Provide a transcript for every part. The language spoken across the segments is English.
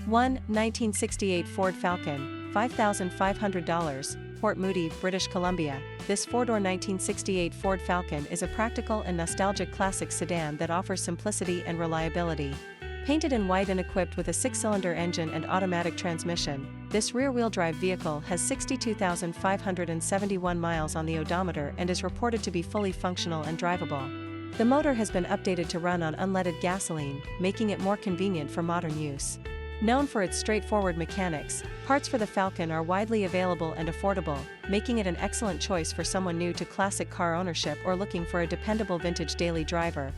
1. 1968 Ford Falcon, $5,500, Port Moody, British Columbia. This four-door 1968 Ford Falcon is a practical and nostalgic classic sedan that offers simplicity and reliability. Painted in white and equipped with a 6-cylinder engine and automatic transmission, this rear-wheel drive vehicle has 62,571 miles on the odometer and is reported to be fully functional and drivable. The motor has been updated to run on unleaded gasoline, making it more convenient for modern use. Known for its straightforward mechanics, parts for the Falcon are widely available and affordable, making it an excellent choice for someone new to classic car ownership or looking for a dependable vintage daily driver.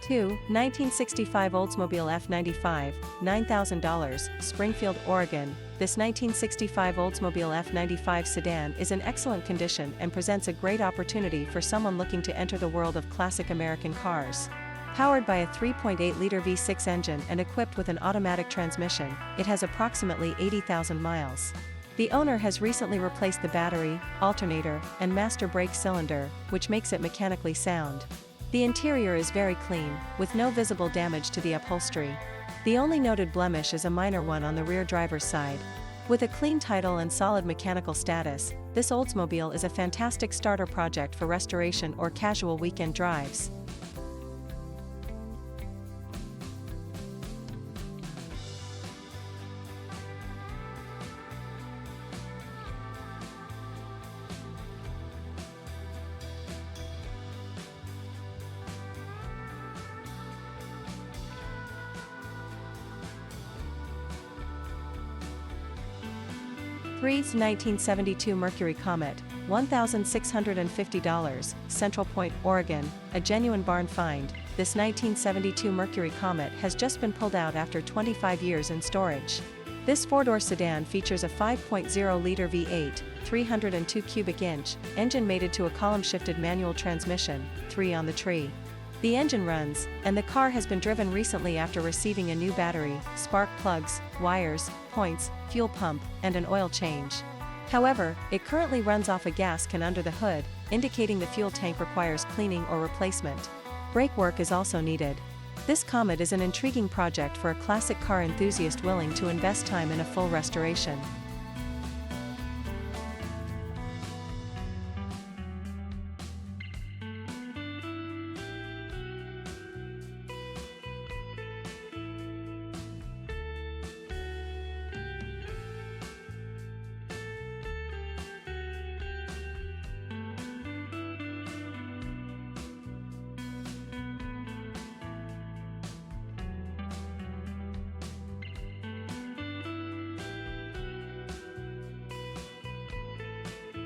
Two, 1965 Oldsmobile F95, $9,000, Springfield, Oregon. This 1965 Oldsmobile F95 sedan is in excellent condition and presents a great opportunity for someone looking to enter the world of classic American cars. Powered by a 3.8-liter V6 engine and equipped with an automatic transmission, it has approximately 80,000 miles. The owner has recently replaced the battery, alternator, and master brake cylinder, which makes it mechanically sound. The interior is very clean, with no visible damage to the upholstery. The only noted blemish is a minor one on the rear driver's side. With a clean title and solid mechanical status, this Oldsmobile is a fantastic starter project for restoration or casual weekend drives. Three, 1972 Mercury Comet, $1,650, Central Point, Oregon, a genuine barn find. This 1972 Mercury Comet has just been pulled out after 25 years in storage. This four-door sedan features a 5.0-liter V8, 302 cubic inch, engine mated to a column-shifted manual transmission, 3 on the tree. The engine runs, and the car has been driven recently after receiving a new battery, spark plugs, wires, points, fuel pump, and an oil change. However, it currently runs off a gas can under the hood, indicating the fuel tank requires cleaning or replacement. Brake work is also needed. This Comet is an intriguing project for a classic car enthusiast willing to invest time in a full restoration.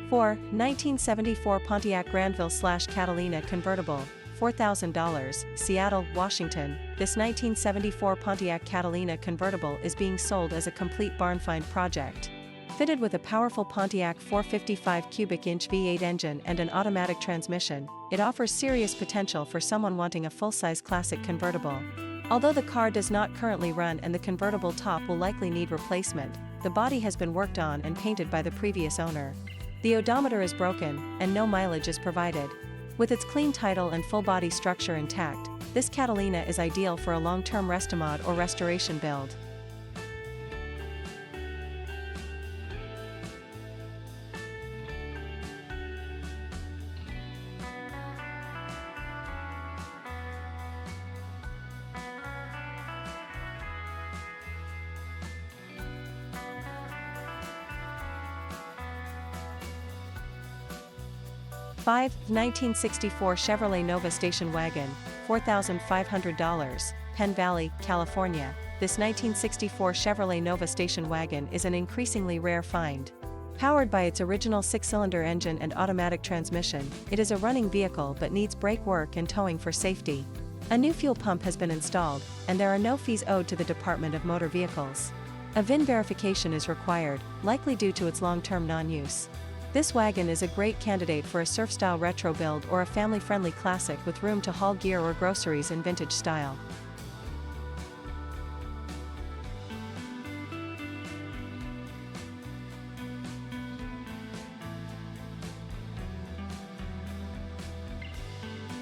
Four, 1974 Pontiac Grandville/Catalina Convertible, $4,000, Seattle, Washington. This 1974 Pontiac Catalina Convertible is being sold as a complete barn find project. Fitted with a powerful Pontiac 455 cubic inch V8 engine and an automatic transmission, it offers serious potential for someone wanting a full-size classic convertible. Although the car does not currently run and the convertible top will likely need replacement, the body has been worked on and painted by the previous owner. The odometer is broken, and no mileage is provided. With its clean title and full body structure intact, this Catalina is ideal for a long-term restomod or restoration build. Five, 1964 Chevrolet Nova Station Wagon, $4,500, Penn Valley, California. This 1964 Chevrolet Nova Station Wagon is an increasingly rare find. Powered by its original 6-cylinder engine and automatic transmission, it is a running vehicle but needs brake work and towing for safety. A new fuel pump has been installed, and there are no fees owed to the Department of Motor Vehicles. A VIN verification is required, likely due to its long-term non-use. This wagon is a great candidate for a surf-style retro build or a family-friendly classic with room to haul gear or groceries in vintage style.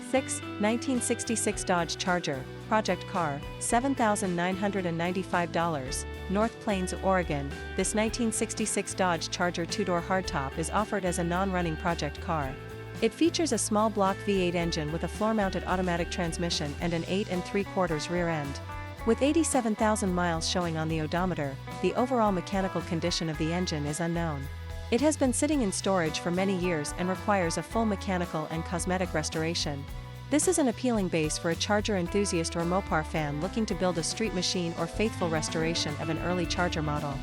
Six, 1966 Dodge Charger, Project Car, $7,995, North Plains, Oregon. This 1966 Dodge Charger two-door hardtop is offered as a non-running project car. It features a small block V8 engine with a floor-mounted automatic transmission and an 8 3/4 rear end. With 87,000 miles showing on the odometer, the overall mechanical condition of the engine is unknown. It has been sitting in storage for many years and requires a full mechanical and cosmetic restoration. This is an appealing base for a Charger enthusiast or Mopar fan looking to build a street machine or faithful restoration of an early Charger model.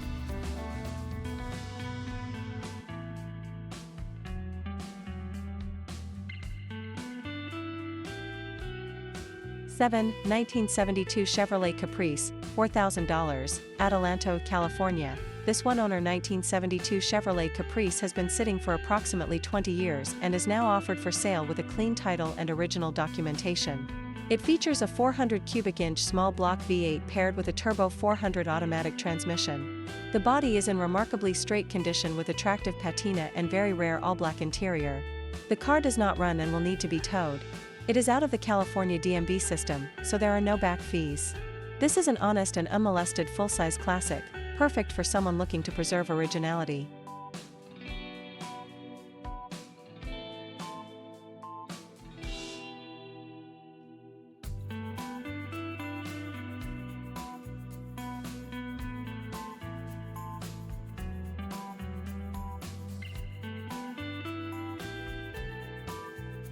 7, 1972 Chevrolet Caprice, $4,000, Adelanto, California. This one-owner 1972 Chevrolet Caprice has been sitting for approximately 20 years and is now offered for sale with a clean title and original documentation. It features a 400 cubic inch small block V8 paired with a turbo 400 automatic transmission. The body is in remarkably straight condition with attractive patina and very rare all-black interior. The car does not run and will need to be towed. It is out of the California DMV system, so there are no back fees. This is an honest and unmolested full-size classic, perfect for someone looking to preserve originality.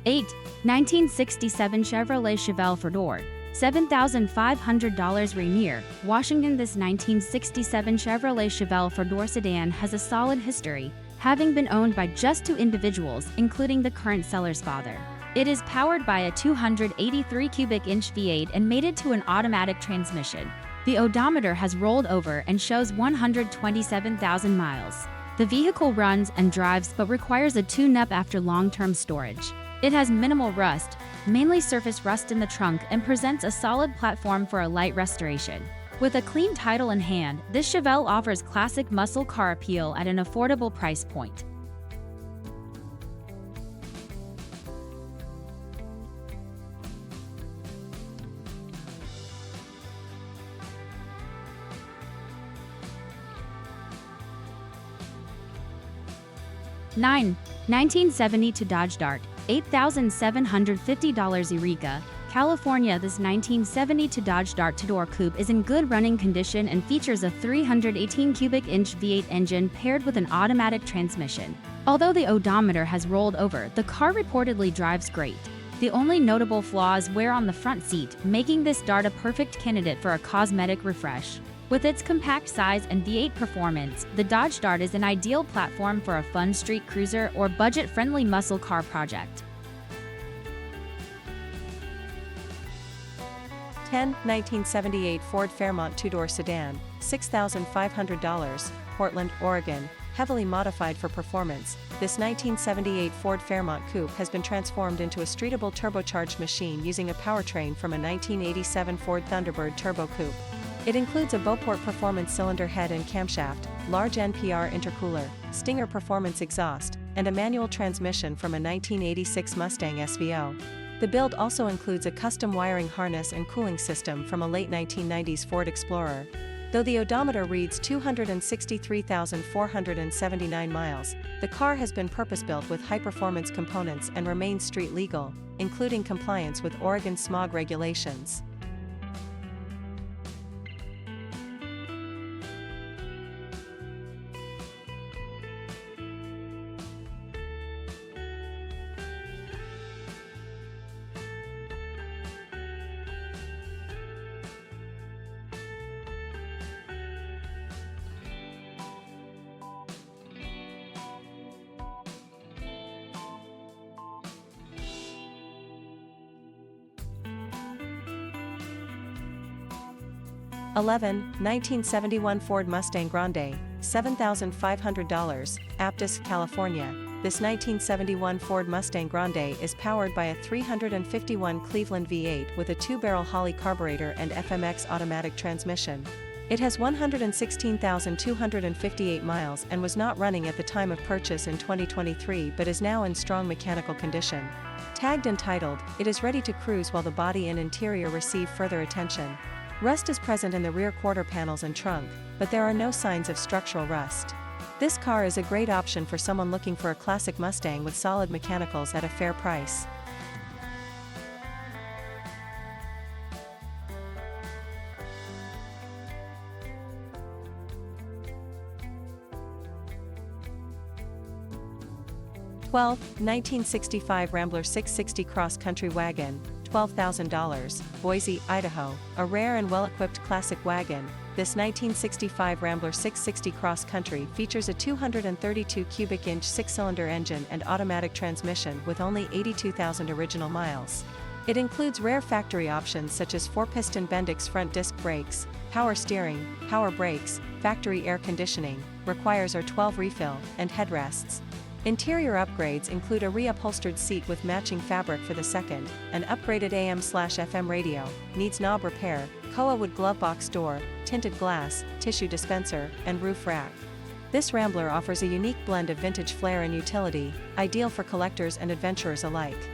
Eight, 1967 Chevrolet Chevel four-door, $7,500 Rainier, Washington. This 1967 Chevrolet Chevel four-door sedan has a solid history, having been owned by just 2 individuals, including the current seller's father. It is powered by a 283 cubic inch V8 and mated to an automatic transmission. The odometer has rolled over and shows 127,000 miles. The vehicle runs and drives but requires a tune-up after long-term storage. It has minimal rust, mainly surface rust in the trunk, and presents a solid platform for a light restoration. With a clean title in hand, this Chevel offers classic muscle car appeal at an affordable price point. Nine, 1972 Dodge Dart, $8,750 Eureka, California. This 1972 Dodge Dart two-door coupe is in good running condition and features a 318 cubic inch V8 engine paired with an automatic transmission. Although the odometer has rolled over, the car reportedly drives great. The only notable flaw is wear on the front seat, making this Dart a perfect candidate for a cosmetic refresh. With its compact size and V8 performance, the Dodge Dart is an ideal platform for a fun street cruiser or budget-friendly muscle car project. 10, 1978 Ford Fairmont two-door sedan, $6,500, Portland, Oregon, heavily modified for performance. This 1978 Ford Fairmont coupe has been transformed into a streetable turbocharged machine using a powertrain from a 1987 Ford Thunderbird turbo coupe. It includes a Beauport performance cylinder head and camshaft, large NPR intercooler, Stinger performance exhaust, and a manual transmission from a 1986 Mustang SVO. The build also includes a custom wiring harness and cooling system from a late 1990s Ford Explorer. Though the odometer reads 263,479 miles, the car has been purpose-built with high-performance components and remains street legal, including compliance with Oregon smog regulations. 11, 1971 Ford Mustang Grande, $7,500, Aptos, California. this 1971 Ford Mustang Grande is powered by a 351 Cleveland V8 with a 2-barrel Holley carburetor and FMX automatic transmission. It has 116,258 miles and was not running at the time of purchase in 2023 but is now in strong mechanical condition. Tagged and titled, it is ready to cruise while the body and interior receive further attention. Rust is present in the rear quarter panels and trunk, but there are no signs of structural rust. This car is a great option for someone looking for a classic Mustang with solid mechanicals at a fair price. $12. 1965 Rambler 660 Cross Country Wagon, $12,000, Boise, Idaho, a rare and well-equipped classic wagon. This 1965 Rambler 660 Cross Country features a 232 cubic inch 6-cylinder engine and automatic transmission with only 82,000 original miles. It includes rare factory options such as 4-piston Bendix front disc brakes, power steering, power brakes, factory air conditioning, requires R12 refill, and headrests. Interior upgrades include a reupholstered seat with matching fabric for the second, an upgraded AM/FM radio, needs knob repair, Koa wood glove box door, tinted glass, tissue dispenser, and roof rack. This Rambler offers a unique blend of vintage flair and utility, ideal for collectors and adventurers alike.